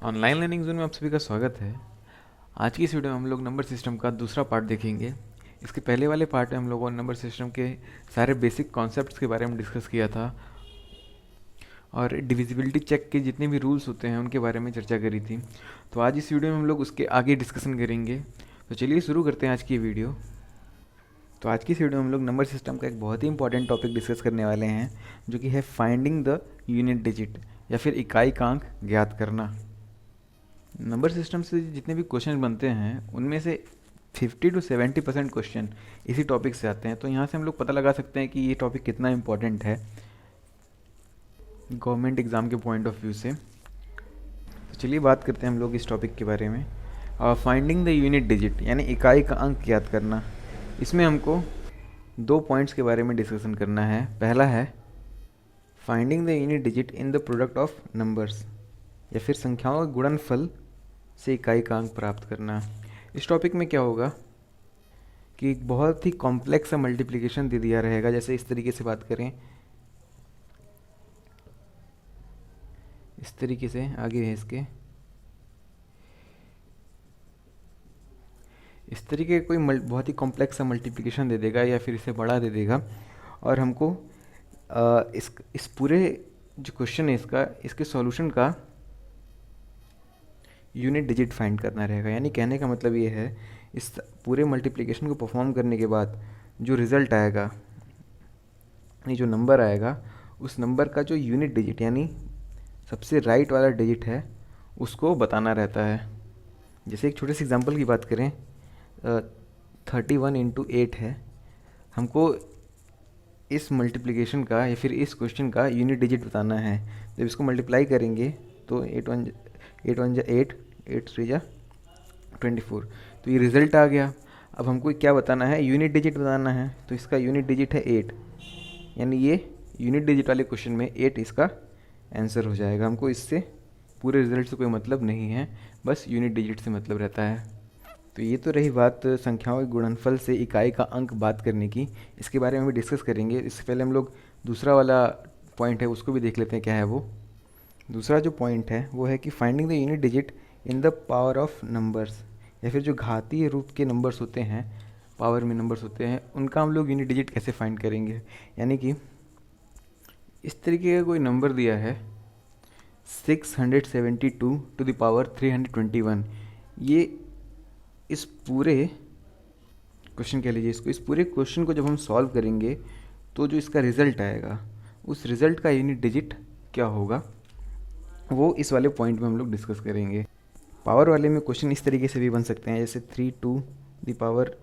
Online learning zone में आप सभी का स्वागत है। आज की इस वीडियो में हम लोग नंबर सिस्टम का दूसरा पार्ट देखेंगे। इसके पहले वाले पार्ट में हम लोगों ने नंबर सिस्टम के सारे बेसिक कॉन्सेप्ट्स के बारे में डिस्कस किया था और डिविजिबिलिटी चेक के जितने भी रूल्स होते हैं उनके बारे में चर्चा करी थी। तो आज इस वीडियो में हम लोग उसके आगे डिस्कशन करेंगे। तो चलिए शुरू करते हैं आज की वीडियो। तो आज की इस वीडियो में हम लोग नंबर सिस्टम का एक बहुत ही इंपॉर्टेंट टॉपिक डिस्कस करने वाले हैं, जो कि है फाइंडिंग द यूनिट डिजिट या फिर इकाई का अंक ज्ञात करना। नंबर सिस्टम से जितने भी क्वेश्चन बनते हैं उनमें से 50 to 70% क्वेश्चन इसी टॉपिक से आते हैं। तो यहाँ से हम लोग पता लगा सकते हैं कि ये टॉपिक कितना इम्पोर्टेंट है गवर्नमेंट एग्ज़ाम के पॉइंट ऑफ व्यू से। तो चलिए बात करते हैं हम लोग इस टॉपिक के बारे में। फाइंडिंग द यूनिट डिजिट यानी इकाई का अंक ज्ञात करना। इसमें हमको दो पॉइंट्स के बारे में डिस्कशन करना है। पहला है finding the unit digit in the product of numbers या फिर संख्याओं का गुणनफल से इकाई का अंक प्राप्त करना। इस टॉपिक में क्या होगा कि एक बहुत ही कॉम्प्लेक्स सा मल्टीप्लिकेशन दे दिया रहेगा। जैसे इस तरीके से बात करें, इस तरीके से आगे है इसके, इस तरीके का कोई बहुत ही कॉम्प्लेक्स सा मल्टीप्लिकेशन दे देगा या फिर इसे बड़ा दे देगा और हमको इस पूरे जो क्वेश्चन है इसके सॉल्यूशन का यूनिट डिजिट फाइंड करना रहेगा। यानी कहने का मतलब ये है, इस पूरे मल्टीप्लिकेशन को परफॉर्म करने के बाद जो रिज़ल्ट आएगा, यानी जो नंबर आएगा, उस नंबर का जो यूनिट डिजिट यानी सबसे राइट वाला डिजिट है उसको बताना रहता है। जैसे एक छोटे से एग्जांपल की बात करें, 31 इंटू 8 है। हमको इस मल्टीप्लिकेशन का या फिर इस क्वेश्चन का यूनिट डिजिट बताना है। जब इसको मल्टीप्लाई करेंगे तो 8 जा 8, 8 3 जा 24, तो ये रिज़ल्ट आ गया। अब हमको क्या बताना है, यूनिट डिजिट बताना है। तो इसका यूनिट डिजिट है 8, यानी ये यूनिट डिजिट वाले क्वेश्चन में 8 इसका आंसर हो जाएगा। हमको इससे पूरे रिजल्ट से कोई मतलब नहीं है, बस यूनिट डिजिट से मतलब रहता है। तो ये तो रही बात संख्याओं के गुणनफल से इकाई का अंक बात करने की। इसके बारे में भी डिस्कस करेंगे। इससे पहले हम लोग दूसरा वाला पॉइंट है उसको भी देख लेते हैं क्या है वो। दूसरा जो पॉइंट है वो है कि finding the unit digit in the power of numbers, या फिर जो घातीय रूप के नंबर्स होते हैं, पावर में नंबर्स होते हैं, उनका हम लोग यूनिट डिजिट कैसे फाइंड करेंगे। यानी कि इस तरीके का कोई नंबर दिया है 672 टू द पावर 321। ये इस पूरे क्वेश्चन कह लीजिए इसको, इस पूरे क्वेश्चन को जब हम सॉल्व करेंगे तो जो इसका रिज़ल्ट आएगा उस रिज़ल्ट का यूनिट डिजिट क्या होगा, वो इस वाले पॉइंट में हम लोग डिस्कस करेंगे। पावर वाले में क्वेश्चन इस तरीके से भी बन सकते हैं, जैसे 3 to the power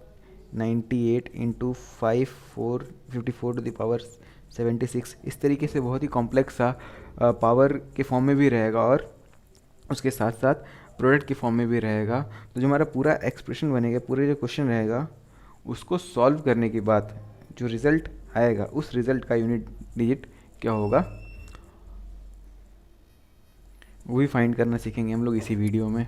98 into 54 to the power 76। इस तरीके से बहुत ही कॉम्प्लेक्स सा पावर के फॉर्म में भी रहेगा और उसके साथ साथ प्रोडक्ट के फॉर्म में भी रहेगा। तो जो हमारा पूरा एक्सप्रेशन बनेगा, पूरे जो क्वेश्चन रहेगा, उसको सॉल्व करने के बाद जो रिज़ल्ट आएगा उस रिज़ल्ट का यूनिट डिजिट क्या होगा वो भी फाइंड करना सीखेंगे हम लोग इसी वीडियो में।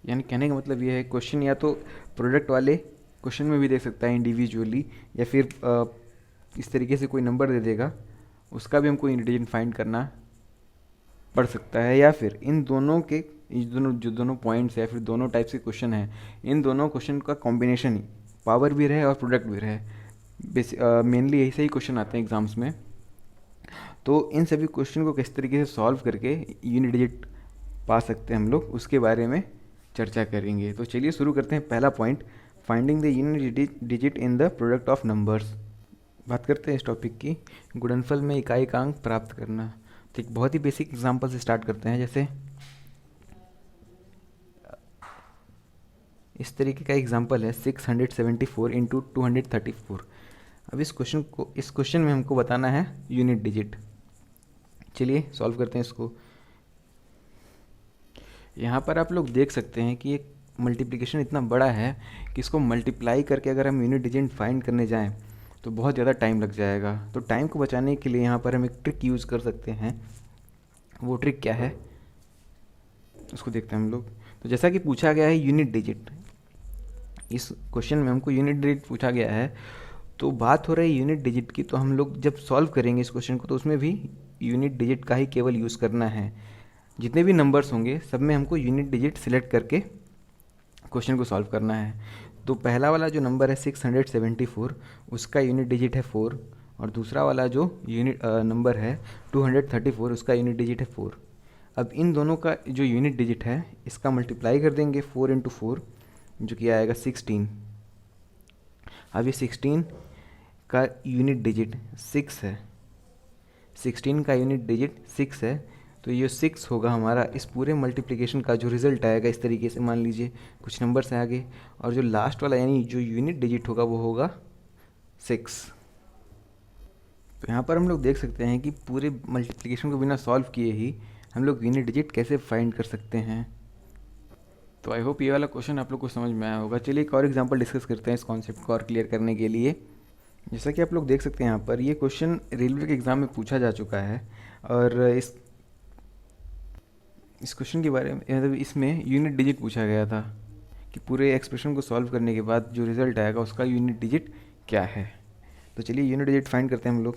यानी कहने का मतलब ये है, क्वेश्चन या तो प्रोडक्ट वाले क्वेश्चन में भी दे सकता है इंडिविजुअली, या फिर इस तरीके से कोई नंबर दे देगा, उसका भी हमको यूनिट डिजिट फाइंड करना पड़ सकता है। या फिर इन दोनों के जो दोनों पॉइंट्स है या फिर दोनों टाइप्स के क्वेश्चन हैं, इन दोनों क्वेश्चन का कॉम्बिनेशन ही पावर भी रहे और प्रोडक्ट भी रहे। मेनली यही सही क्वेश्चन आते हैं एग्जाम्स में। तो इन सभी क्वेश्चन को किस तरीके से सॉल्व करके यूनिट डिजिट पा सकते हैं हम लोग, उसके बारे में चर्चा करेंगे। तो चलिए शुरू करते हैं। पहला point, finding the unit digit in the product of numbers. बात करते हैं इस टॉपिक की, गुणनफल में इकाई का अंक प्राप्त करना। तो एक बहुत ही बेसिक एग्जांपल से स्टार्ट करते हैं। जैसे इस तरीके का एग्जांपल है 674 इंटू 234। अब इस क्वेश्चन में हमको बताना है यूनिट डिजिट। चलिए सॉल्व करते हैं इसको। यहाँ पर आप लोग देख सकते हैं कि एक मल्टीप्लिकेशन इतना बड़ा है कि इसको मल्टीप्लाई करके अगर हम यूनिट डिजिट फाइंड करने जाएं तो बहुत ज़्यादा टाइम लग जाएगा। तो टाइम को बचाने के लिए यहाँ पर हम एक ट्रिक यूज़ कर सकते हैं। वो ट्रिक क्या है उसको देखते हैं हम लोग। तो जैसा कि पूछा गया है यूनिट डिजिट, इस क्वेश्चन में हमको यूनिट डिजिट पूछा गया है, तो बात हो रही है यूनिट डिजिट की। तो हम लोग जब सॉल्व करेंगे इस क्वेश्चन को तो उसमें भी यूनिट डिजिट का ही केवल यूज़ करना है। जितने भी नंबर्स होंगे सब में हमको यूनिट डिजिट सिलेक्ट करके क्वेश्चन को सॉल्व करना है। तो पहला वाला जो नंबर है 674, उसका यूनिट डिजिट है 4, और दूसरा वाला जो यूनिट नंबर है 234, उसका यूनिट डिजिट है 4। अब इन दोनों का जो यूनिट डिजिट है इसका मल्टीप्लाई कर देंगे 4 इंटू 4, जो कि आएगा 16। अब ये 16 का यूनिट डिजिट 6 है, 16 का यूनिट डिजिट 6 है, तो ये 6 होगा हमारा इस पूरे मल्टीप्लिकेशन का जो रिज़ल्ट आएगा। इस तरीके से मान लीजिए कुछ नंबर से आगे, और जो लास्ट वाला यानी जो यूनिट डिजिट होगा वो होगा 6। तो यहाँ पर हम लोग देख सकते हैं कि पूरे मल्टीप्लिकेशन को बिना सॉल्व किए ही हम लोग यूनिट डिजिट कैसे फाइंड कर सकते हैं। तो आई होप ये वाला क्वेश्चन आप लोग को समझ में आया होगा। चलिए एक और एग्जांपल डिस्कस करते हैं इस कॉन्सेप्ट को और क्लियर करने के लिए। जैसा कि आप लोग देख सकते हैं यहाँ पर ये क्वेश्चन रेलवे के एग्ज़ाम में पूछा जा चुका है, और इस क्वेश्चन के बारे में मतलब इसमें यूनिट डिजिट पूछा गया था कि पूरे एक्सप्रेशन को सॉल्व करने के बाद जो रिज़ल्ट आएगा उसका यूनिट डिजिट क्या है। तो चलिए यूनिट डिजिट फाइंड करते हैं हम लोग।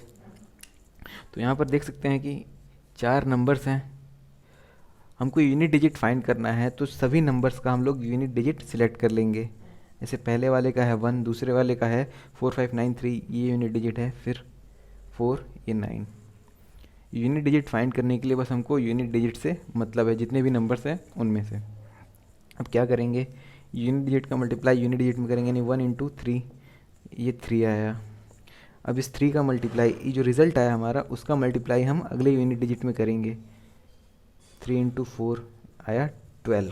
तो यहाँ पर देख सकते हैं कि 4 नंबर्स हैं, हमको यूनिट डिजिट फाइंड करना है, तो सभी नंबर्स का हम लोग यूनिट डिजिट सिलेक्ट कर लेंगे। जैसे पहले वाले का है 1, दूसरे वाले का है 4593, ये यूनिट डिजिट है, फिर 4, ये 9। यूनिट डिजिट फाइंड करने के लिए बस हमको यूनिट डिजिट से मतलब है, जितने भी नंबर्स हैं उनमें से। अब क्या करेंगे, यूनिट डिजिट का मल्टीप्लाई यूनिट डिजिट में करेंगे, यानी 1 इंटू 3, ये 3 आया। अब इस 3 का मल्टीप्लाई, ये जो रिज़ल्ट आया हमारा उसका मल्टीप्लाई हम अगले यूनिट डिजिट में करेंगे। 3 इंटू 4 आया 12।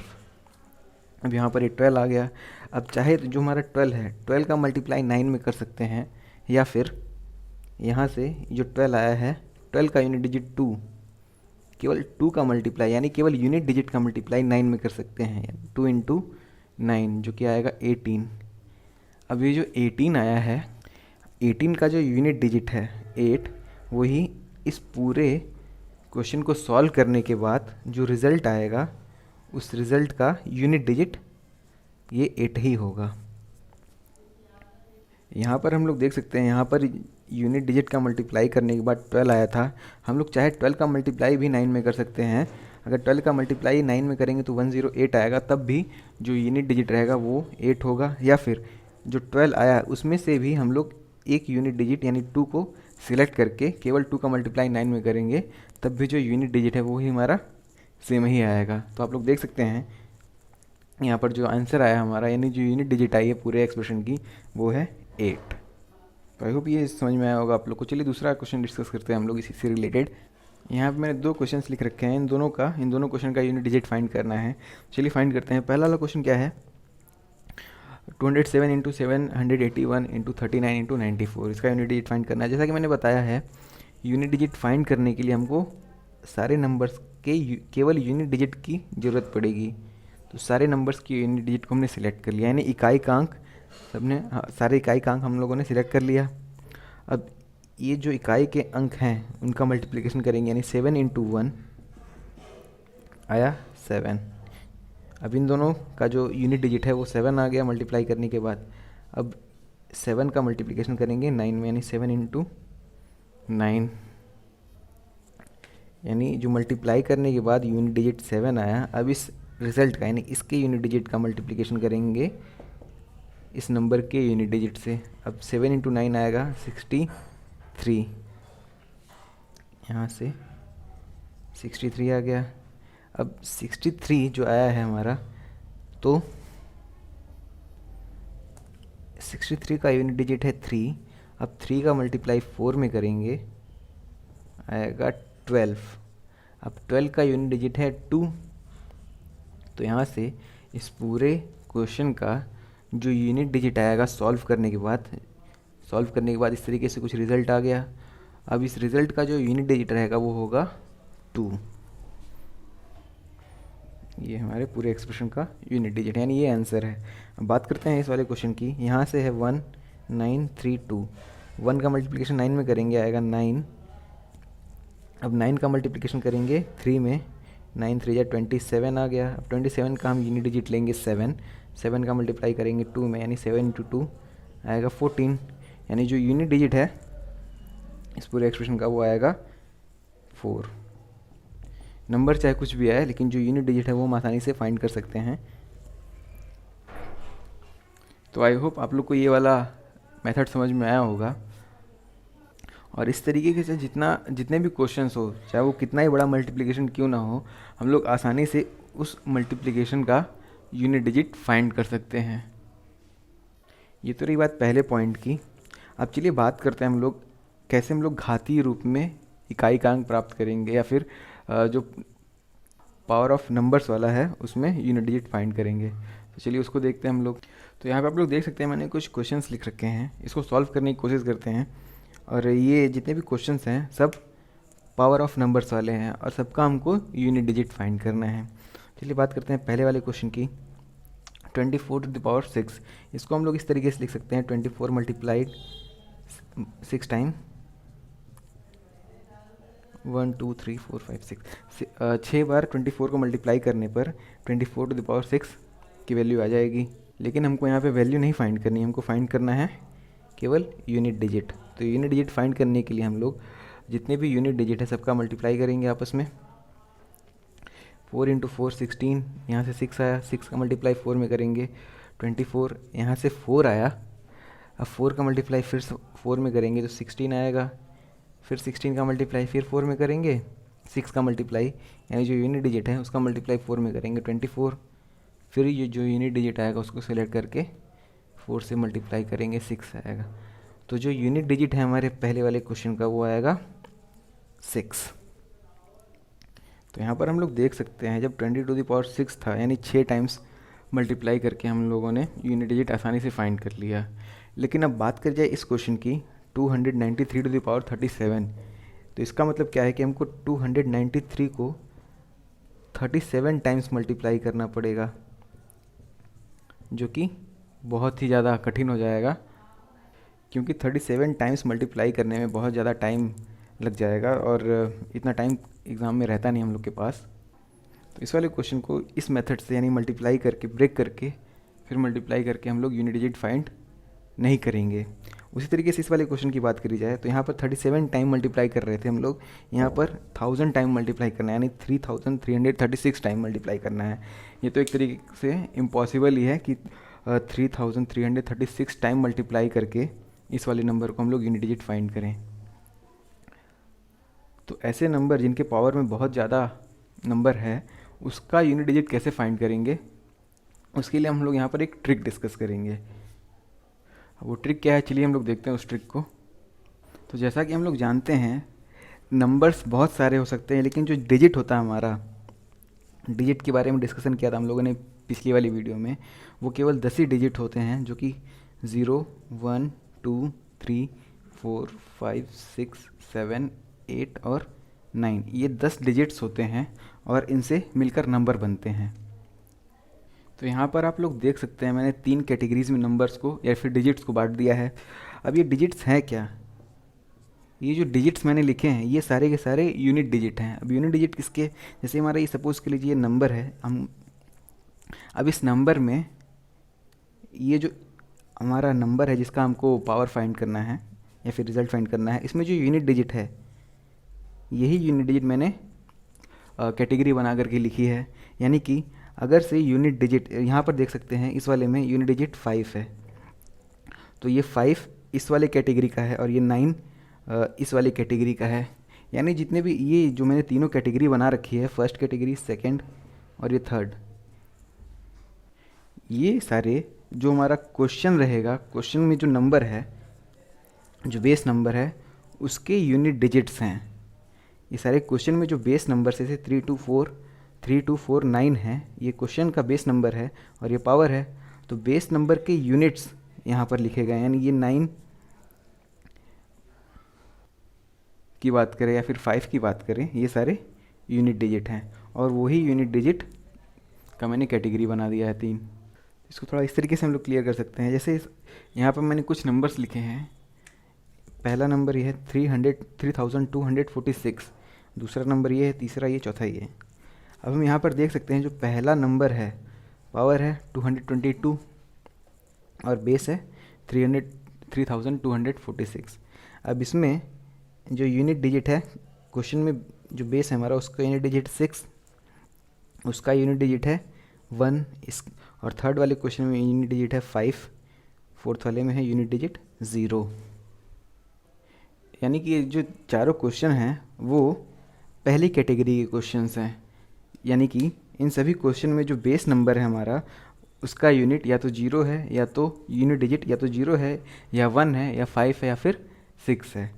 अब यहाँ पर ये 12 आ गया। अब चाहे तो जो हमारा 12 है 12 का मल्टीप्लाई 9 में कर सकते हैं, या फिर यहाँ से जो 12 आया है 12 का यूनिट डिजिट 2, केवल 2 का मल्टीप्लाई यानी केवल यूनिट डिजिट का मल्टीप्लाई 9 में कर सकते हैं, 2 इंटू 9, जो कि आएगा 18। अब ये जो 18 आया है, 18 का जो यूनिट डिजिट है 8, वही इस पूरे क्वेश्चन को सॉल्व करने के बाद जो रिज़ल्ट आएगा उस रिज़ल्ट का यूनिट डिजिट ये 8 ही होगा। यहाँ पर हम लोग देख सकते हैं, यहाँ पर यूनिट डिजिट का मल्टीप्लाई करने के बाद 12 आया था। हम लोग चाहे 12 का मल्टीप्लाई भी 9 में कर सकते हैं। अगर 12 का मल्टीप्लाई 9 में करेंगे तो 108 आएगा, तब भी जो यूनिट डिजिट रहेगा वो 8 होगा। या फिर जो 12 आया उसमें से भी हम लोग एक यूनिट डिजिट यानी 2 को सिलेक्ट करके केवल 2 का मल्टीप्लाई 9 में करेंगे, तब भी जो यूनिट डिजिट है वो ही हमारा सेम ही आएगा। तो आप लोग देख सकते हैं यहाँ पर जो आंसर आया हमारा, यानी जो यूनिट डिजिट आई है पूरे एक्सप्रेशन की, वो है 8। तो आई होप ये समझ में आया होगा आप लोग को। चलिए दूसरा क्वेश्चन डिस्कस करते हैं हम लोग इसी से रिलेटेड। यहाँ पे मैंने 2 क्वेश्चंस लिख रखे हैं, इन दोनों क्वेश्चन का यूनिट डिजिट फाइंड करना है। चलिए फाइंड करते हैं। पहला वाला क्वेश्चन क्या है, 207 इंटू 781 इंटू 39 इंटू 94, इसका यूनिट डिजिट फाइंड करना है। जैसा कि मैंने बताया है, यूनिट डिजिट फाइंड करने के लिए हमको सारे नंबर्स के केवल यूनिट डिजिट की ज़रूरत पड़ेगी। तो सारे नंबर्स की यूनिट डिजिट को हमने सिलेक्ट कर लिया, यानी इकाई का अंक सबने सारे इकाई का अंक हम लोगों ने सिलेक्ट कर लिया। अब ये जो इकाई के अंक हैं उनका मल्टीप्लिकेशन करेंगे, यानी 7 इंटू 1 आया 7। अब इन दोनों का जो यूनिट डिजिट है वो 7 आ गया मल्टीप्लाई करने के बाद। अब 7 का मल्टीप्लिकेशन करेंगे 9 में, यानी 7 इंटू 9, यानी जो मल्टीप्लाई करने के बाद यूनिट डिजिट 7 आया। अब इस रिज़ल्ट का यानी इसके यूनिट डिजिट का मल्टीप्लिकेशन करेंगे इस नंबर के यूनिट डिजिट से। अब 7 इंटू 9 आएगा 63, यहाँ से 63 आ गया। अब 63 जो आया है हमारा, तो 63 का यूनिट डिजिट है 3। अब 3 का मल्टीप्लाई 4 में करेंगे, आएगा 12। अब 12 का यूनिट डिजिट है 2। तो यहाँ से इस पूरे क्वेश्चन का जो यूनिट डिजिट आएगा सॉल्व करने के बाद इस तरीके से कुछ रिज़ल्ट आ गया। अब इस रिज़ल्ट का जो यूनिट डिजिट रहेगा वो होगा 2। ये हमारे पूरे एक्सप्रेशन का यूनिट डिजिट, यानी ये आंसर है। अब बात करते हैं इस वाले क्वेश्चन की। यहाँ से है 1932, 1 का मल्टीप्लिकेशन 9 में करेंगे, आएगा 9। अब 9 का मल्टीप्लिकेशन करेंगे 3 में, 9 3 जा 27 आ गया। अब 27 का हम यूनिट डिजिट लेंगे 7 का मल्टीप्लाई करेंगे 2 में, यानी 7 इंटू 2 आएगा 14, यानी जो यूनिट डिजिट है इस पूरे एक्सप्रेशन का वो आएगा 4। नंबर चाहे कुछ भी आए, लेकिन जो यूनिट डिजिट है वो हम आसानी से फाइंड कर सकते हैं। तो आई होप आप लोग को ये वाला मेथड समझ में आया होगा। और इस तरीके से जितने भी क्वेश्चंस हो, चाहे वो कितना ही बड़ा मल्टीप्लिकेशन क्यों ना हो, हम लोग आसानी से उस मल्टीप्लिकेशन का यूनिट डिजिट फाइंड कर सकते हैं। ये तो रही बात पहले पॉइंट की। अब चलिए बात करते हैं हम लोग कैसे हम लोग घातीय रूप में इकाई प्राप्त करेंगे, या फिर जो पावर ऑफ नंबर्स वाला है उसमें यूनिट डिजिट फाइंड करेंगे। तो चलिए उसको देखते हैं हम लोग। तो यहाँ पे आप लोग देख सकते हैं मैंने कुछ क्वेश्चंस लिख रखे हैं, इसको सॉल्व करने की कोशिश करते हैं। और ये जितने भी क्वेश्चंस हैं सब पावर ऑफ नंबर्स वाले हैं और सबका हमको यूनिट डिजिट फाइंड करना है। चलिए बात करते हैं पहले वाले क्वेश्चन की। 24⁶, इसको हम लोग इस तरीके से लिख सकते हैं 24 मल्टीप्लाइड 6 टाइम 1 2 3 4 5 6, 6 बार 24 को मल्टीप्लाई करने पर 24⁶ की वैल्यू आ जाएगी। लेकिन हमको यहाँ पे वैल्यू नहीं फाइंड करनी, हमको फाइंड करना है केवल यूनिट डिजिट। तो यूनिट डिजिट फाइंड करने के लिए हम लोग जितने भी यूनिट डिजिट है सबका मल्टीप्लाई करेंगे आपस में। 4 × 4 16, यहाँ से 6 आया, 6 का मल्टीप्लाई 4 में करेंगे। 24, यहाँ से 4 आया, अब 4 का मल्टीप्लाई फिर 4 में करेंगे तो 16 आएगा। फिर 16 का मल्टीप्लाई फिर 4 में करेंगे, 6 का मल्टीप्लाई यानी जो यूनिट डिजिट है उसका मल्टीप्लाई 4 में करेंगे 24। फिर ये जो यूनिट डिजिट आएगा उसको सेलेक्ट करके 4 से मल्टीप्लाई करेंगे 6 आएगा। तो जो यूनिट डिजिट है हमारे पहले वाले क्वेश्चन का वो आएगा 6। तो यहाँ पर हम लोग देख सकते हैं जब 20⁶ था यानी 6 टाइम्स मल्टीप्लाई करके हम लोगों ने यूनिट डिजिट आसानी से फाइंड कर लिया। लेकिन अब बात कर जाए इस क्वेश्चन की 293⁻37, तो इसका मतलब क्या है कि हमको 293 को 37 टाइम्स मल्टीप्लाई करना पड़ेगा, जो कि बहुत ही ज़्यादा कठिन हो जाएगा, क्योंकि 37 टाइम्स मल्टीप्लाई करने में बहुत ज़्यादा टाइम लग जाएगा और इतना टाइम एग्ज़ाम में रहता नहीं हम लोग के पास। तो इस वाले क्वेश्चन को इस मेथड से यानी मल्टीप्लाई करके ब्रेक करके फिर मल्टीप्लाई करके हम लोग यूनिट डिजिट फाइंड नहीं करेंगे। उसी तरीके से इस वाले क्वेश्चन की बात करी जाए तो यहाँ पर 37 टाइम मल्टीप्लाई कर रहे थे हम लोग, यहाँ पर 1000 टाइम मल्टीप्लाई करना है यानी 3336 टाइम मल्टीप्लाई करना है। ये तो एक तरीके से इम्पॉसिबल ही है कि 3336 टाइम मल्टीप्लाई करके इस वाले नंबर को हम लोग यूनिट डिजिट फाइंड करें। तो ऐसे नंबर जिनके पावर में बहुत ज़्यादा नंबर है उसका यूनिट डिजिट कैसे फाइंड करेंगे, उसके लिए हम लोग यहाँ पर एक ट्रिक डिस्कस करेंगे। वो ट्रिक क्या है चलिए हम लोग देखते हैं उस ट्रिक को। तो जैसा कि हम लोग जानते हैं नंबर्स बहुत सारे हो सकते हैं, लेकिन जो डिजिट होता है हमारा, डिजिट के बारे में डिस्कशन किया था हम लोगों ने पिछली वाली वीडियो में, वो केवल 10 ही डिजिट होते हैं, जो कि 0 1 2 3 4 5 6 7 8 और 9, ये 10 डिजिट्स होते हैं और इनसे मिलकर नंबर बनते हैं। तो यहाँ पर आप लोग देख सकते हैं मैंने 3 कैटेगरीज में नंबर्स को या फिर डिजिट्स को बांट दिया है। अब ये डिजिट्स हैं क्या, ये जो डिजिट्स मैंने लिखे हैं ये सारे के सारे यूनिट डिजिट हैं। अब यूनिट डिजिट किसके, जैसे हमारा ये सपोज़ कर लीजिए नंबर है, हम अब इस नंबर में ये जो हमारा नंबर है जिसका हमको पावर फाइंड करना है या फिर रिज़ल्ट फाइंड करना है, इसमें जो यूनिट डिजिट है यही यूनिट डिजिट मैंने कैटेगरी बना करके लिखी है। यानी कि अगर से यूनिट डिजिट यहाँ पर देख सकते हैं इस वाले में यूनिट डिजिट 5 है, तो ये 5 इस वाले कैटेगरी का है और ये 9 इस वाली कैटेगरी का है। यानी जितने भी ये जो मैंने तीनों कैटेगरी बना रखी है, फर्स्ट कैटेगरी, सेकंड और ये थर्ड, ये सारे जो हमारा क्वेश्चन रहेगा, क्वेश्चन में जो नंबर है, जो बेस नंबर है, उसके यूनिट डिजिट्स हैं। ये सारे क्वेश्चन में जो बेस नंबर से 3249 है, ये क्वेश्चन का बेस नंबर है और ये पावर है। तो बेस नंबर के यूनिट्स यहाँ पर लिखे गए, यानी ये 9 की बात करें या फिर 5 की बात करें, ये सारे यूनिट डिजिट हैं और वही यूनिट डिजिट का मैंने कैटेगरी बना दिया है 3। इसको थोड़ा इस तरीके से हम लोग क्लियर कर सकते हैं। जैसे यहाँ पर मैंने कुछ नंबर्स लिखे हैं। पहला नंबर ये है 3246, दूसरा नंबर ये है, तीसरा ये, चौथा ये। अब हम यहाँ पर देख सकते हैं जो पहला नंबर है पावर है 222 और बेस है 3246। अब इसमें जो यूनिट डिजिट है, क्वेश्चन में जो बेस है हमारा उसका यूनिट डिजिट 6, उसका यूनिट डिजिट है 1 इस, और थर्ड वाले क्वेश्चन में यूनिट डिजिट है 5, फोर्थ वाले में है यूनिट डिजिट 0। यानी कि जो चारों क्वेश्चन हैं वो पहली कैटेगरी के क्वेश्चंस हैं, यानी कि इन सभी क्वेश्चन में जो बेस नंबर है हमारा उसका यूनिट या तो 0 है, या तो यूनिट डिजिट या तो 0 है या 1 है या 5 है या फिर 6 है।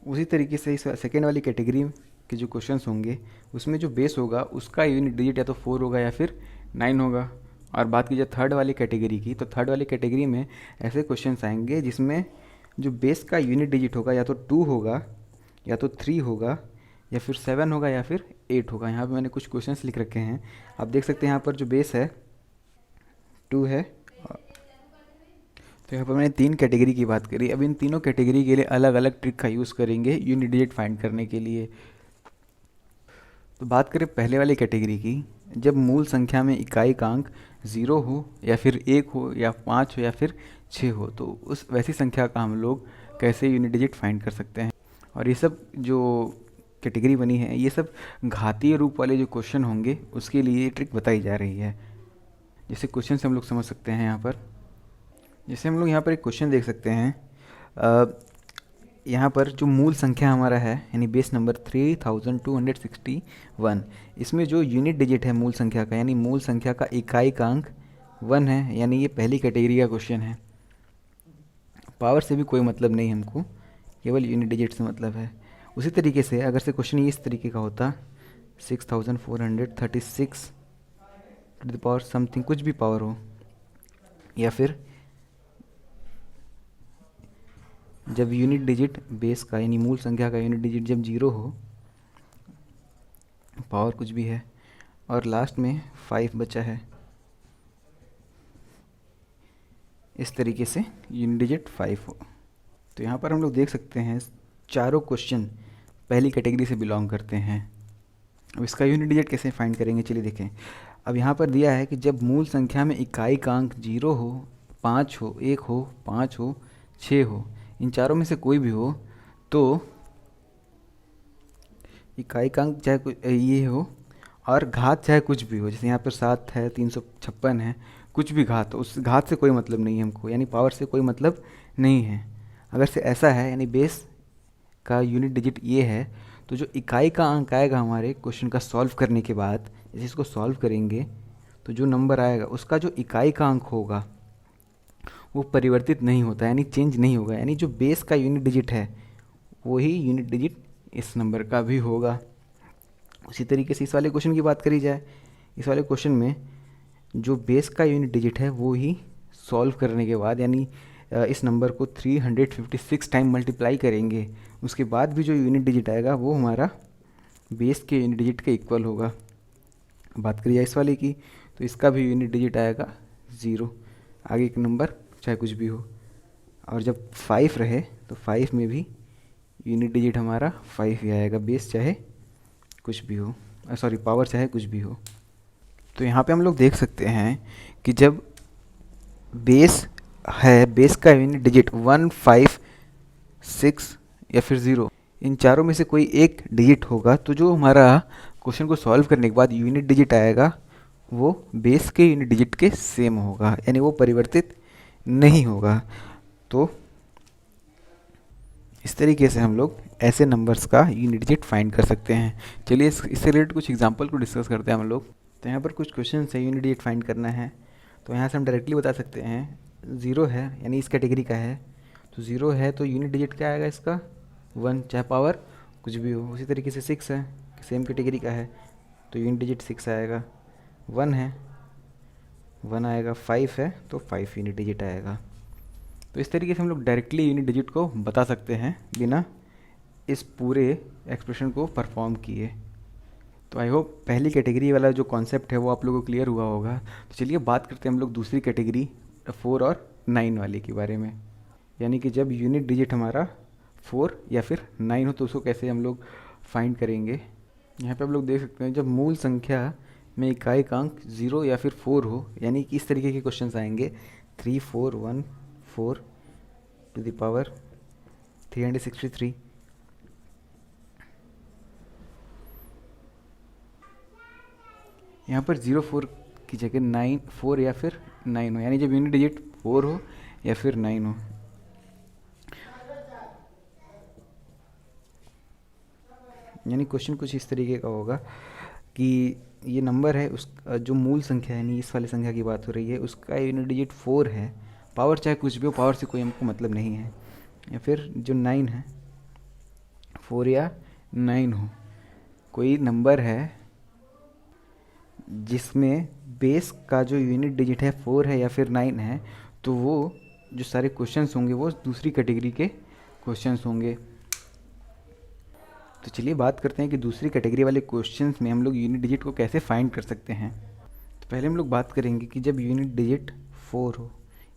उसी तरीके से इस सेकेंड वाली कैटेगरी के जो क्वेश्चंस होंगे उसमें जो बेस होगा उसका यूनिट डिजिट या तो 4 होगा या फिर 9 होगा। और बात की जाए थर्ड वाली कैटेगरी की, तो थर्ड वाली कैटेगरी में ऐसे क्वेश्चंस आएंगे जिसमें जो बेस का यूनिट डिजिट होगा या तो 2 होगा या तो 3 होगा या फिर 7 होगा या फिर 8 होगा। यहाँ पे मैंने कुछ क्वेश्चंस लिख रखे हैं, आप देख सकते हैं यहाँ पर जो बेस है 2 है। तो यहाँ पर मैंने 3 कैटेगरी की बात करी। अब इन तीनों कैटेगरी के लिए अलग अलग ट्रिक का यूज़ करेंगे यूनिट डिजिट फाइंड करने के लिए। तो बात करें पहले वाली कैटेगरी की, जब मूल संख्या में इकाई का अंक 0 हो या फिर 1 हो या 5 हो या फिर 6 हो, तो उस वैसी संख्या का हम लोग कैसे यूनिट डिजिट फाइंड कर सकते हैं। और ये सब जो कैटेगरी बनी है ये सब घातीय रूप वाले जो क्वेश्चन होंगे उसके लिए ये ट्रिक बताई जा रही है। जैसे क्वेश्चन से हम लोग समझ सकते हैं यहाँ पर, जैसे हम लोग यहाँ पर एक क्वेश्चन देख सकते हैं। यहाँ पर जो मूल संख्या हमारा है यानी बेस नंबर 3261, इसमें जो यूनिट डिजिट है मूल संख्या का यानी मूल संख्या का इकाई का अंक 1 है, यानी ये पहली कैटेगरी का क्वेश्चन है। पावर से भी कोई मतलब नहीं हमको, केवल यूनिट डिजिट से मतलब है। उसी तरीके से अगर से क्वेश्चन इस तरीके का होता 6436 टू द पावर समथिंग, कुछ भी पावर हो, या फिर जब यूनिट डिजिट बेस का यानी मूल संख्या का यूनिट डिजिट जब 0 हो, पावर कुछ भी है, और लास्ट में 5 बचा है, इस तरीके से यूनिट डिजिट 5 हो। तो यहाँ पर हम लोग देख सकते हैं चारों क्वेश्चन पहली कैटेगरी से बिलोंग करते हैं। अब इसका यूनिट डिजिट कैसे फाइंड करेंगे, चलिए देखें। अब यहाँ पर दिया है कि जब मूल संख्या में इकाई का अंक 0 हो, 5 हो, 1 हो, 5 हो, 6 हो, इन चारों में से कोई भी हो, तो इकाई का अंक चाहे ये हो और घात चाहे कुछ भी हो, जैसे यहाँ पर 7 है, 356 है, कुछ भी घात, उस घात से कोई मतलब नहीं है हमको, यानी पावर से कोई मतलब नहीं है। अगर से ऐसा है यानी बेस का यूनिट डिजिट ये है, तो जो इकाई का अंक आएगा हमारे क्वेश्चन का सॉल्व करने के बाद, जैसे इसको सॉल्व करेंगे तो जो नंबर आएगा उसका जो इकाई का अंक होगा वो परिवर्तित नहीं होता, यानी चेंज नहीं होगा, यानी जो बेस का यूनिट डिजिट है वही यूनिट डिजिट इस नंबर का भी होगा। उसी तरीके से इस वाले क्वेश्चन की बात करी जाए, इस वाले क्वेश्चन में जो बेस का यूनिट डिजिट है वो ही सॉल्व करने के बाद, यानी इस नंबर को 356 टाइम मल्टीप्लाई करेंगे, उसके बाद भी जो यूनिट डिजिट आएगा वो हमारा बेस के यूनिट डिजिट के इक्वल होगा। बात करिए इस वाले की, तो इसका भी यूनिट डिजिट आएगा 0, आगे एक नंबर चाहे कुछ भी हो। और जब 5 रहे तो 5 में भी यूनिट डिजिट हमारा 5 ही आएगा, बेस चाहे कुछ भी हो, सॉरी पावर चाहे कुछ भी हो। तो यहाँ पे हम लोग देख सकते हैं कि जब बेस है, बेस का यूनिट डिजिट 1, 5, 6 या फिर 0, इन चारों में से कोई एक डिजिट होगा, तो जो हमारा क्वेश्चन को सॉल्व करने के बाद यूनिट डिजिट आएगा वो बेस के यूनिट डिजिट के सेम होगा, यानी वो परिवर्तित नहीं होगा। तो इस तरीके से हम लोग ऐसे नंबर्स का यूनिट डिजिट फाइंड कर सकते हैं। चलिए इससे रिलेटेड कुछ एग्जांपल को डिस्कस करते हैं हम लोग। तो यहाँ पर कुछ क्वेश्चन है, यूनिट डिजिट फाइंड करना है, तो यहाँ से हम डायरेक्टली बता सकते हैं 0 है यानी इस कैटेगरी का है, तो 0 है तो यूनिट डिजिट क्या आएगा इसका 1, चाहे पावर कुछ भी हो। उसी तरीके से 6 है, सेम कैटेगरी का है, तो यूनिट डिजिट 6 आएगा। 1 है, 1 आएगा। 5 है तो 5 यूनिट डिजिट आएगा। तो इस तरीके से हम लोग डायरेक्टली यूनिट डिजिट को बता सकते हैं बिना इस पूरे एक्सप्रेशन को परफॉर्म किए। तो आई होप पहली कैटेगरी वाला जो कॉन्सेप्ट है वो आप लोगों को क्लियर हुआ होगा। तो चलिए बात करते हैं हम लोग दूसरी कैटेगरी 4 और 9 वाले के बारे में, यानी कि जब यूनिट डिजिट हमारा 4 या फिर 9 हो तो उसको कैसे हम लोग फाइंड करेंगे। यहाँ पे आप लोग देख सकते हैं जब मूल संख्या में इकाई का अंक 0 या फिर 4 हो, यानी कि इस तरीके के क्वेश्चंस आएंगे 3, 4, 1, 4 टू द पावर 363, यहाँ पर 04 की जगह 9 4 या फिर 9 हो, यानी जब यूनिट डिजिट 4 हो या फिर 9 हो। यानी क्वेश्चन कुछ इस तरीके का होगा कि ये नंबर है, उस जो मूल संख्या है, यानी इस वाली संख्या की बात हो रही है, उसका यूनिट डिजिट 4 है। पावर चाहे कुछ भी हो, पावर से कोई हमको मतलब नहीं है। या फिर जो 9 है, 4 या 9 हो, कोई नंबर है जिसमें बेस का जो यूनिट डिजिट है 4 है या फिर 9 है, तो वो जो सारे क्वेश्चंस होंगे वो दूसरी कैटेगरी के क्वेश्चंस होंगे। तो चलिए बात करते हैं कि दूसरी कैटेगरी वाले क्वेश्चंस में हम लोग यूनिट डिजिट को कैसे फाइंड कर सकते हैं। तो पहले हम लोग बात करेंगे कि जब यूनिट डिजिट 4 हो,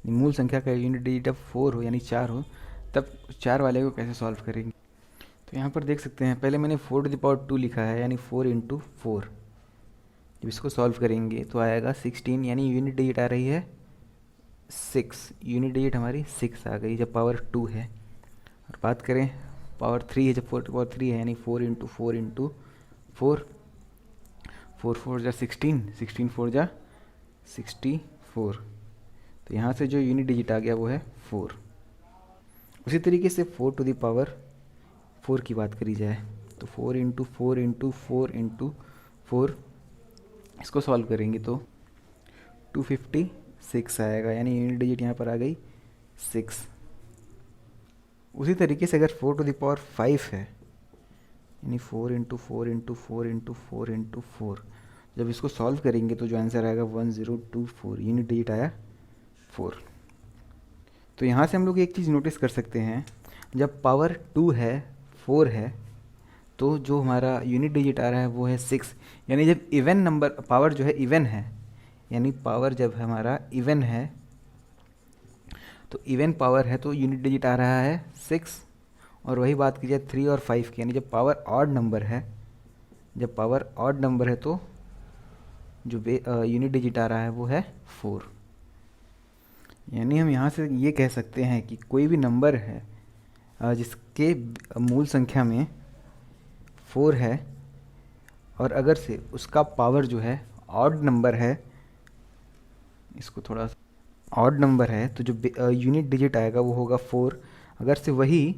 मूल संख्या का यूनिट डिजिट अब 4 हो यानी 4 हो, तब 4 वाले को कैसे सॉल्व करेंगे। तो यहाँ पर देख सकते हैं, पहले मैंने 4⁻2 लिखा है, यानी 4 × 4। जब इसको सॉल्व करेंगे तो आएगा 16, यानी यूनिट डिजिट आ रही है 6। यूनिट डिजिट हमारी 6 आ गई जब पावर 2 है। और बात करें पावर 3 है, जब 4⁻3 है, यानी 4 × 4 × 4, 4 4 जा 16, 16 4 जा 64। तो यहाँ से जो यूनिट डिजिट आ गया वो है 4। उसी तरीके से 4⁻4 की बात करी जाए तो 4 × 4 × 4 × 4, इसको सॉल्व करेंगे तो 256 आएगा, यानी यूनिट डिजिट यहाँ पर आ गई 6। उसी तरीके से अगर 4⁻5 है, यानी 4 × 4 × 4 × 4 × 4, जब इसको सॉल्व करेंगे तो जो आंसर आएगा 1024, यूनिट डिजिट आया 4। तो यहाँ से हम लोग एक चीज़ नोटिस कर सकते हैं, जब पावर 2 है, 4 है, तो जो हमारा यूनिट डिजिट आ रहा है वो है 6। यानी जब इवन नंबर पावर जो है इवन है, यानी पावर जब हमारा इवन है, तो इवन पावर है तो यूनिट डिजिट आ रहा है 6। और वही बात की जाए 3 और 5 की, यानी जब पावर ऑड नंबर है, जब पावर ऑड नंबर है तो जो यूनिट डिजिट आ रहा है वो है 4। यानी हम यहाँ से ये कह सकते हैं कि कोई भी नंबर है जिसके मूल संख्या में 4 है, और अगर से उसका पावर जो है ऑड नंबर है, इसको थोड़ा ऑड नंबर है, तो जो यूनिट डिजिट आएगा वो होगा 4। अगर से वही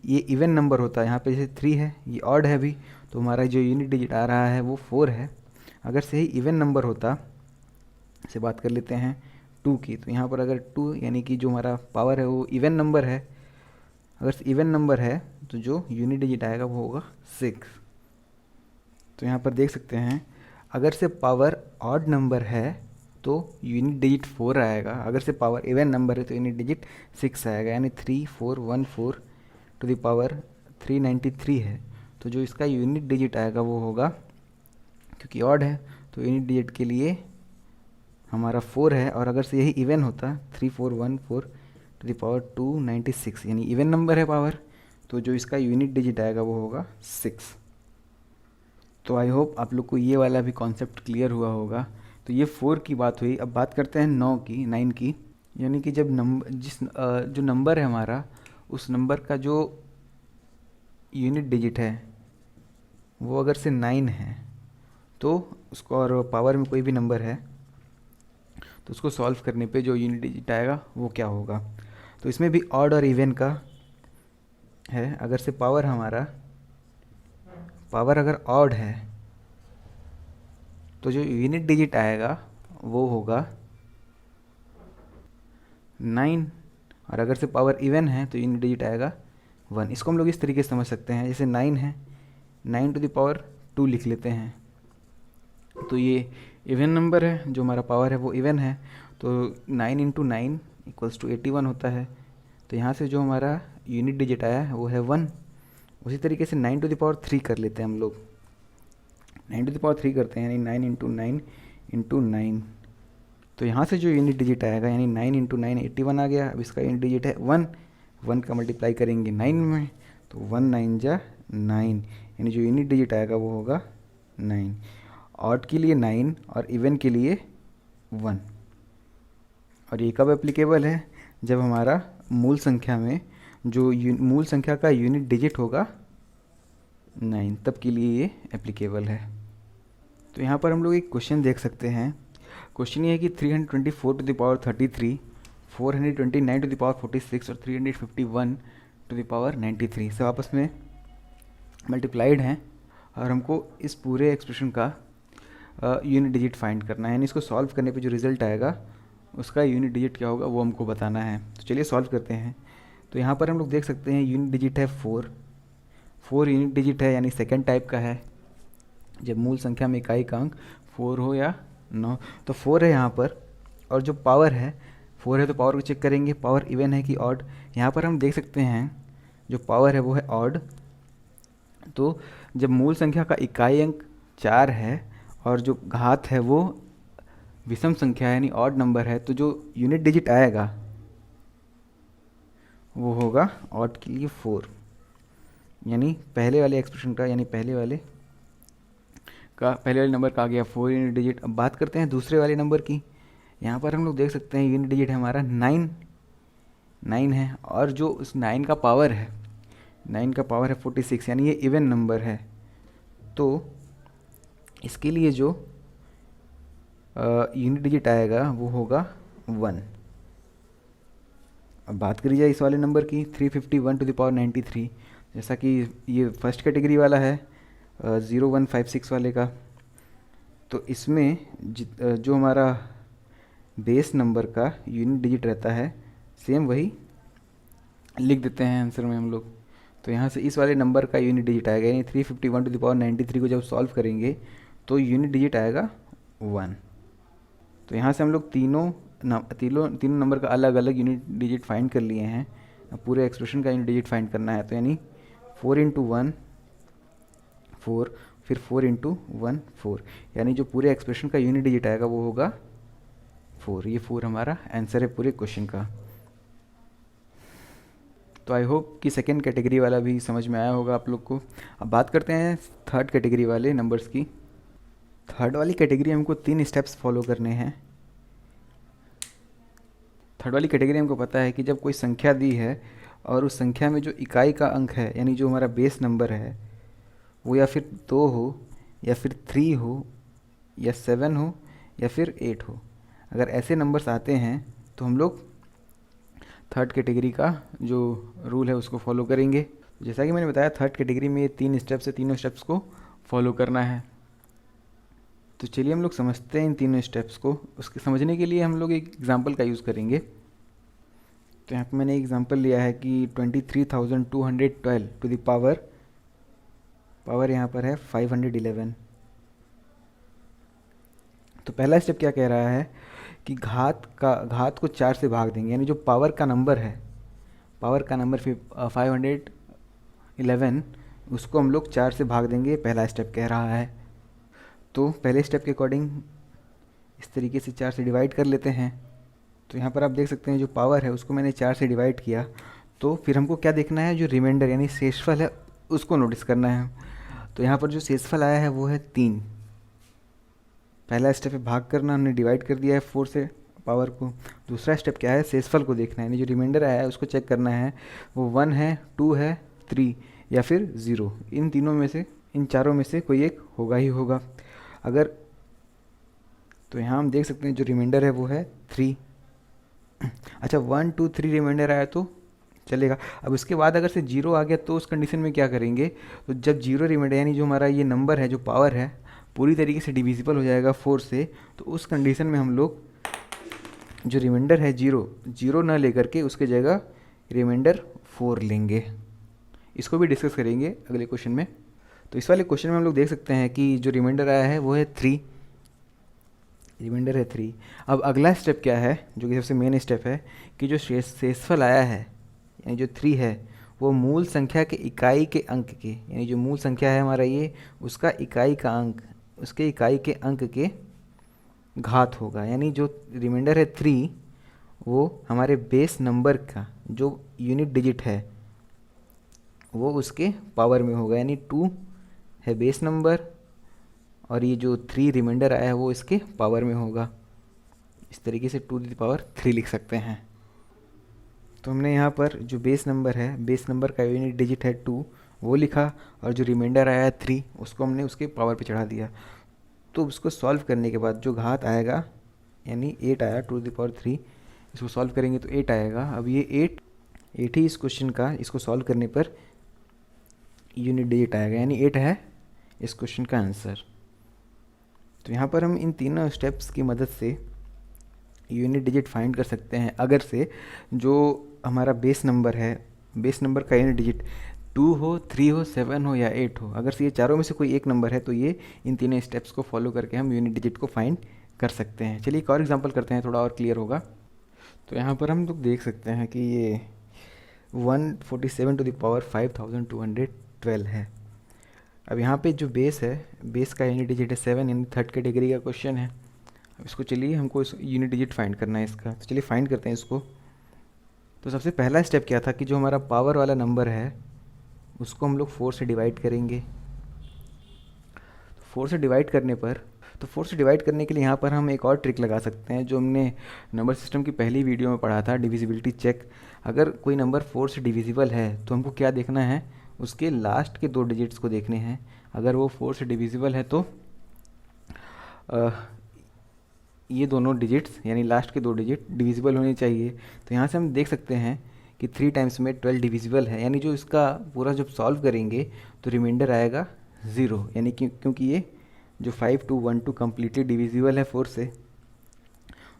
ये इवन नंबर होता है, यहाँ पे जैसे 3 है, ये ऑड है भी, तो हमारा जो यूनिट डिजिट आ रहा है वो 4 है। अगर से ही इवन नंबर होता, से बात कर लेते हैं 2 की, तो यहाँ पर अगर 2 यानी कि जो हमारा पावर है वो इवन नंबर है, अगर से इवन नंबर है तो जो यूनिट डिजिट आएगा वो होगा 6। तो यहाँ पर देख सकते हैं, अगर से पावर ऑड नंबर है तो यूनिट डिजिट 4 आएगा, अगर से पावर इवन नंबर है तो यूनिट डिजिट 6 आएगा, यानी 3414 टू द पावर 393 है। तो जो इसका यूनिट डिजिट आएगा वो होगा, क्योंकि ऑड है तो यूनिट डिजिट के लिए हमारा 4 है, और अगर से यही इवन होता 3414 टू द पावर 296, यानी इवन नंबर है पावर, तो जो इसका यूनिट डिजिट आएगा वो होगा 6। तो आई होप आप लोग को ये वाला भी कॉन्सेप्ट क्लियर हुआ होगा। तो ये 4 की बात हुई। अब बात करते हैं 9 की, यानी कि जब नंबर जो नंबर है हमारा, उस नंबर का जो यूनिट डिजिट है वो अगर से 9 है, तो उसको, और पावर में कोई भी नंबर है, तो उसको सॉल्व करने पे जो यूनिट डिजिट आएगा वो क्या होगा। तो इसमें भी ऑड और इवन का है। अगर से पावर हमारा पावर अगर ऑड है तो जो यूनिट डिजिट आएगा वो होगा 9, और अगर से पावर इवन है तो यूनिट डिजिट आएगा 1। इसको हम लोग इस तरीके से समझ सकते हैं, जैसे 9 है, 9 टू द पावर 2 लिख लेते हैं, तो ये इवन नंबर है, जो हमारा पावर है वो इवन है, तो 9 × 9 = 81 होता है। तो यहाँ से जो हमारा यूनिट डिजिट आया है वो है 1। उसी तरीके से 9 टू द पावर 3 कर लेते हैं हम लोग, 9 टू द पावर 3 करते हैं, यानी 9 × 9 × 9। तो यहाँ से जो यूनिट डिजिट आएगा, यानी 9 × 9 81 आ गया। अब इसका यूनिट डिजिट है 1, 1 का मल्टीप्लाई करेंगे 9 में, तो 1 9 जा 9, यानी जो यूनिट डिजिट आएगा वो होगा 9। ऑड के लिए 9 और इवन के लिए 1। और ये कब एप्लीकेबल है, जब हमारा मूल संख्या में जो मूल संख्या का यूनिट डिजिट होगा 9, तब के लिए ये एप्लीकेबल है। तो यहाँ पर हम लोग एक क्वेश्चन देख सकते हैं। क्वेश्चन ये है कि 324 to the power 33, 429 to the power 46 और 351 टू द पावर 93 सब आपस में मल्टीप्लाइड हैं और हमको इस पूरे एक्सप्रेशन का यूनिट डिजिट फाइंड करना है, यानी इसको सॉल्व करने पे जो रिज़ल्ट आएगा उसका यूनिट डिजिट क्या होगा वो हमको बताना है। तो चलिए सॉल्व करते हैं। तो यहाँ पर हम लोग देख सकते हैं यूनिट डिजिट है 4 यूनिट डिजिट है, यानी सेकेंड टाइप का है। जब मूल संख्या में इकाई का अंक 4 हो या 9, तो 4 है यहाँ पर, और जो पावर है 4 है तो पावर को चेक करेंगे, पावर इवन है कि ऑड। यहाँ पर हम देख सकते हैं जो पावर है वो है ऑड। तो जब मूल संख्या का इकाई अंक 4 है और जो घात है वो विषम संख्या है यानी ऑड नंबर है, तो जो यूनिट डिजिट आएगा वो होगा ऑड के लिए 4, यानी पहले वाले एक्सप्रेशन का, यानी पहले वाले नंबर का आ गया 4 यूनिट डिजिट। अब बात करते हैं दूसरे वाले नंबर की। यहाँ पर हम लोग देख सकते हैं यूनिट डिजिट है हमारा 9 है, और जो उस 9 का पावर है 46, यानी ये इवन नंबर है। तो इसके लिए जो यूनिट डिजिट आएगा वो होगा 1। अब बात करी जाए इस वाले नंबर की 351 टू द पावर 93, जैसा कि ये फर्स्ट कैटेगरी वाला है 0156 वाले का। तो इसमें जो हमारा बेस नंबर का यूनिट डिजिट रहता है सेम वही लिख देते हैं आंसर में हम लोग। तो यहाँ से इस वाले नंबर का यूनिट डिजिट आएगा, यानी 351 टू द पावर 93 को जब सॉल्व करेंगे तो यूनिट डिजिट आएगा 1। तो यहाँ से हम लोग तीनों नंबर का अलग अलग यूनिट डिजिट फाइंड कर लिए हैं। अब पूरे एक्सप्रेशन का यूनिट डिजिट फाइंड करना है, तो यानी 4 × 1 4, फिर 4 × 1 4, यानी जो पूरे एक्सप्रेशन का यूनिट डिजिट आएगा वो होगा 4। ये 4 हमारा आंसर है पूरे क्वेश्चन का। तो आई होप कि सेकेंड कैटेगरी वाला भी समझ में आया होगा आप लोग को। अब बात करते हैं थर्ड कैटेगरी वाले नंबर्स की। थर्ड वाली कैटेगरी हमको 3 स्टेप्स फॉलो करने हैं। थर्ड वाली कैटेगरी हमको पता है कि जब कोई संख्या दी है और उस संख्या में जो इकाई का अंक है, यानी जो हमारा बेस नंबर है, वो या फिर 2 हो या फिर 3 हो या 7 हो या फिर 8 हो, अगर ऐसे नंबर्स आते हैं तो हम लोग थर्ड कैटेगरी का जो रूल है उसको फॉलो करेंगे। जैसा कि मैंने बताया थर्ड कैटेगरी में ये 3 स्टेप्स है, तीनों स्टेप्स को फॉलो करना है। तो चलिए हम लोग समझते हैं इन तीनों स्टेप्स को। उसके समझने के लिए हम लोग एक एग्जांपल का यूज़ करेंगे। तो यहाँ पे मैंने एग्जांपल लिया है कि 23,212 टू द पावर यहाँ पर है 511। तो पहला स्टेप क्या कह रहा है कि घात को 4 से भाग देंगे, यानी जो पावर का नंबर 511 उसको हम लोग 4 से भाग देंगे, पहला स्टेप कह रहा है। तो पहले स्टेप के अकॉर्डिंग इस तरीके से 4 से डिवाइड कर लेते हैं। तो यहाँ पर आप देख सकते हैं जो पावर है उसको मैंने 4 से डिवाइड किया। तो फिर हमको क्या देखना है, जो रिमाइंडर यानी शेषफल है उसको नोटिस करना है। तो यहाँ पर जो शेषफल आया है वो है 3। पहला स्टेप है भाग करना, हमने डिवाइड कर दिया है 4 से पावर को। दूसरा स्टेप क्या है, शेषफल को देखना है, यानी जो रिमाइंडर आया है उसको चेक करना है, वो 1 है, 2 है, 3 या फिर 0। इन चारों में से कोई एक होगा ही होगा। अगर तो यहाँ हम देख सकते हैं जो रिमाइंडर है वो है 3। अच्छा 1 2 3 रिमाइंडर आया तो चलेगा। अब उसके बाद अगर से 0 आ गया तो उस कंडीशन में क्या करेंगे, तो जब 0 रिमाइंडर यानी जो हमारा ये नंबर है, जो पावर है, पूरी तरीके से डिविजिबल हो जाएगा 4 से, तो उस कंडीशन में हम लोग जो रिमाइंडर है 0 ना लेकर के उसके जगह रिमाइंडर 4 लेंगे। इसको भी डिस्कस करेंगे अगले क्वेश्चन में। तो इस वाले क्वेश्चन में हम लोग देख सकते हैं कि जो रिमाइंडर आया है वो है 3, रिमाइंडर है 3। अब अगला स्टेप क्या है, जो कि सबसे मेन स्टेप है, कि जो शेषफल आया है यानी जो 3 है वो मूल संख्या के इकाई के अंक के, यानी जो मूल संख्या है हमारा ये, उसका इकाई का अंक, उसके इकाई के अंक के घात होगा। यानी जो रिमाइंडर है 3 वो हमारे बेस नंबर का जो यूनिट डिजिट है वो उसके पावर में होगा, यानी 2 है बेस नंबर और ये जो 3 रिमाइंडर आया है वो इसके पावर में होगा। इस तरीके से 2 की पावर 3 लिख सकते हैं। तो हमने यहाँ पर जो बेस नंबर है, बेस नंबर का यूनिट डिजिट है 2 वो लिखा, और जो रिमाइंडर आया है 3 उसको हमने उसके पावर पे चढ़ा दिया। तो उसको सॉल्व करने के बाद जो घात आएगा, यानी 8 आया 2⁻3, इसको सॉल्व करेंगे तो 8 आएगा। अब ये 8 ही इस क्वेश्चन का, इसको सॉल्व करने पर यूनिट डिजिट आएगा, यानी 8 है इस क्वेश्चन का आंसर। तो यहाँ पर हम इन तीनों स्टेप्स की मदद से यूनिट डिजिट फाइंड कर सकते हैं। अगर से जो हमारा बेस नंबर है, बेस नंबर का यूनिट डिजिट 2 हो, 3 हो, 7 हो या 8 हो, अगर से ये चारों में से कोई एक नंबर है तो ये इन तीनों स्टेप्स को फॉलो करके हम यूनिट डिजिट को फाइंड कर सकते हैं। चलिए एक और एग्जांपल करते हैं, थोड़ा और क्लियर होगा। तो यहाँ पर हम लोग देख सकते हैं कि ये 147⁵5212 है। अब यहाँ पे जो बेस है, बेस का यूनिट डिजिट है 7, यानी थर्ड कैटेगरी का क्वेश्चन है। अब इसको चलिए हमको इस यूनिट डिजिट फाइंड करना है इसका, तो चलिए फाइंड करते हैं इसको। तो सबसे पहला स्टेप क्या था कि जो हमारा पावर वाला नंबर है उसको हम लोग 4 से डिवाइड करेंगे। 4 से डिवाइड करने पर, तो 4 से डिवाइड करने के लिए यहाँ पर हम एक और ट्रिक लगा सकते हैं जो हमने नंबर सिस्टम की पहली वीडियो में पढ़ा था, डिविजिबिलिटी चेक। अगर कोई नंबर 4 से डिविजिबल है तो हमको क्या देखना है, उसके लास्ट के 2 डिजिट्स को देखने हैं। अगर वो 4 से डिविजिबल है तो ये दोनों डिजिट्स यानी लास्ट के 2 डिजिट डिविजिबल होने चाहिए। तो यहाँ से हम देख सकते हैं कि 3 टाइम्स में 12 डिविजिबल है, यानी जो इसका पूरा जब सॉल्व करेंगे तो रिमाइंडर आएगा 0, यानी क्योंकि ये जो 5 2 1 2 कम्प्लीटली डिविजिबल है 4 से,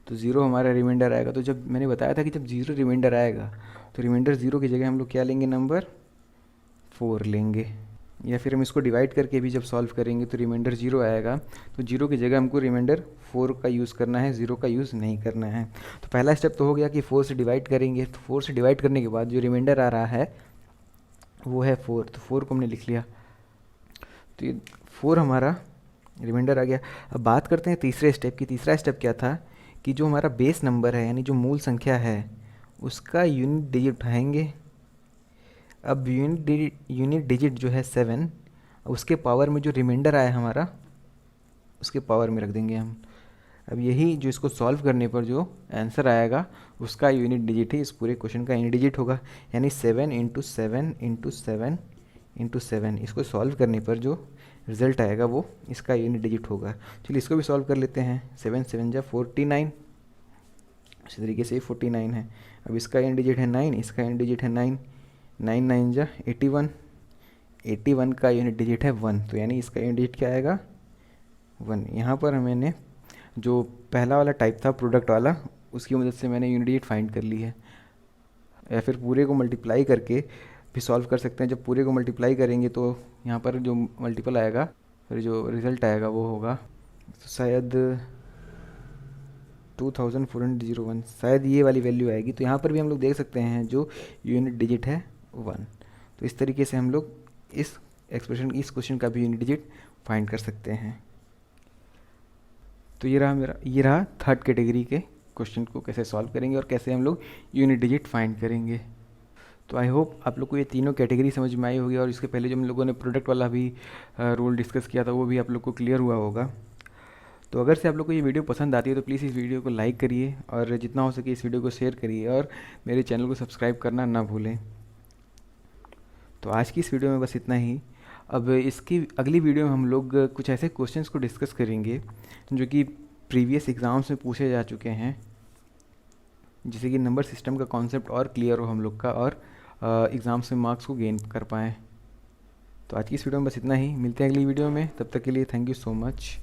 तो 0 हमारा रिमाइंडर आएगा। तो जब मैंने बताया था कि जब 0 रिमाइंडर आएगा तो रिमाइंडर 0 की जगह हम लोग क्या लेंगे, नंबर 4 लेंगे। या फिर हम इसको डिवाइड करके भी जब सॉल्व करेंगे तो रिमाइंडर 0 आएगा, तो 0 की जगह हमको रिमाइंडर 4 का यूज़ करना है, 0 का यूज़ नहीं करना है। तो पहला स्टेप तो हो गया कि 4 से डिवाइड करेंगे। तो 4 से डिवाइड करने के बाद जो रिमाइंडर आ रहा है वो है 4, तो 4 को हमने लिख लिया, तो ये 4 हमारा रिमाइंडर आ गया। अब बात करते हैं तीसरे स्टेप की। तीसरा स्टेप क्या था कि जो हमारा बेस नंबर है, यानी जो मूल संख्या है, उसका यूनिट डिजिट उठाएंगे। अब यूनिट डिजिट जो है 7, उसके पावर में जो रिमाइंडर आया हमारा उसके पावर में रख देंगे हम। अब यही जो इसको सॉल्व करने पर जो आंसर आएगा उसका यूनिट डिजिट ही इस पूरे क्वेश्चन का यूनिट डिजिट होगा, यानी 7 × 7 × 7 × 7। इसको सॉल्व करने पर जो रिज़ल्ट आएगा वो इसका यूनिट डिजिट होगा। चलिए इसको भी सॉल्व कर लेते हैं। 7 7 जा 49, इसी तरीके से 49 है। अब इसका यूनिट डिजिट है 9, इसका यूनिट डिजिट है 9, 9 9 जा 81, 81 का यूनिट डिजिट है 1, तो यानी इसका यूनिट डिजिट क्या आएगा, 1। यहाँ पर मैंने जो पहला वाला टाइप था प्रोडक्ट वाला, उसकी मदद से मैंने यूनिट डिजिट फाइंड कर ली है। या फिर पूरे को मल्टीप्लाई करके भी सॉल्व कर सकते हैं। जब पूरे को मल्टीप्लाई करेंगे तो यहाँ पर जो मल्टीपल आएगा, फिर जो रिज़ल्ट आएगा वो होगा तो शायद 2401, शायद ये वाली वैल्यू आएगी। तो यहाँ पर भी हम लोग देख सकते हैं जो यूनिट डिजिट है 1। तो इस तरीके से हम लोग इस क्वेश्चन का भी यूनिट डिजिट फाइंड कर सकते हैं। तो ये रहा थर्ड कैटेगरी के क्वेश्चन को कैसे सॉल्व करेंगे और कैसे हम लोग यूनिट डिजिट फाइंड करेंगे। तो आई होप आप लोग को ये तीनों कैटेगरी समझ में आई होगी, और इसके पहले जो हम लोगों ने प्रोडक्ट वाला भी रूल डिस्कस किया था वो भी आप लोग को क्लियर हुआ होगा। तो अगर से आप लोग को ये वीडियो पसंद आती है तो प्लीज़ इस वीडियो को लाइक करिए और जितना हो सके इस वीडियो को शेयर करिए और मेरे चैनल को सब्सक्राइब करना ना भूलें। तो आज की इस वीडियो में बस इतना ही। अब इसकी अगली वीडियो में हम लोग कुछ ऐसे क्वेश्चंस को डिस्कस करेंगे जो कि प्रीवियस एग्ज़ाम्स में पूछे जा चुके हैं, जिससे कि नंबर सिस्टम का कॉन्सेप्ट और क्लियर हो हम लोग का, और एग्ज़ाम्स में मार्क्स को गेन कर पाएँ। तो आज की इस वीडियो में बस इतना ही। मिलते हैं अगली वीडियो में, तब तक के लिए थैंक यू सो मच।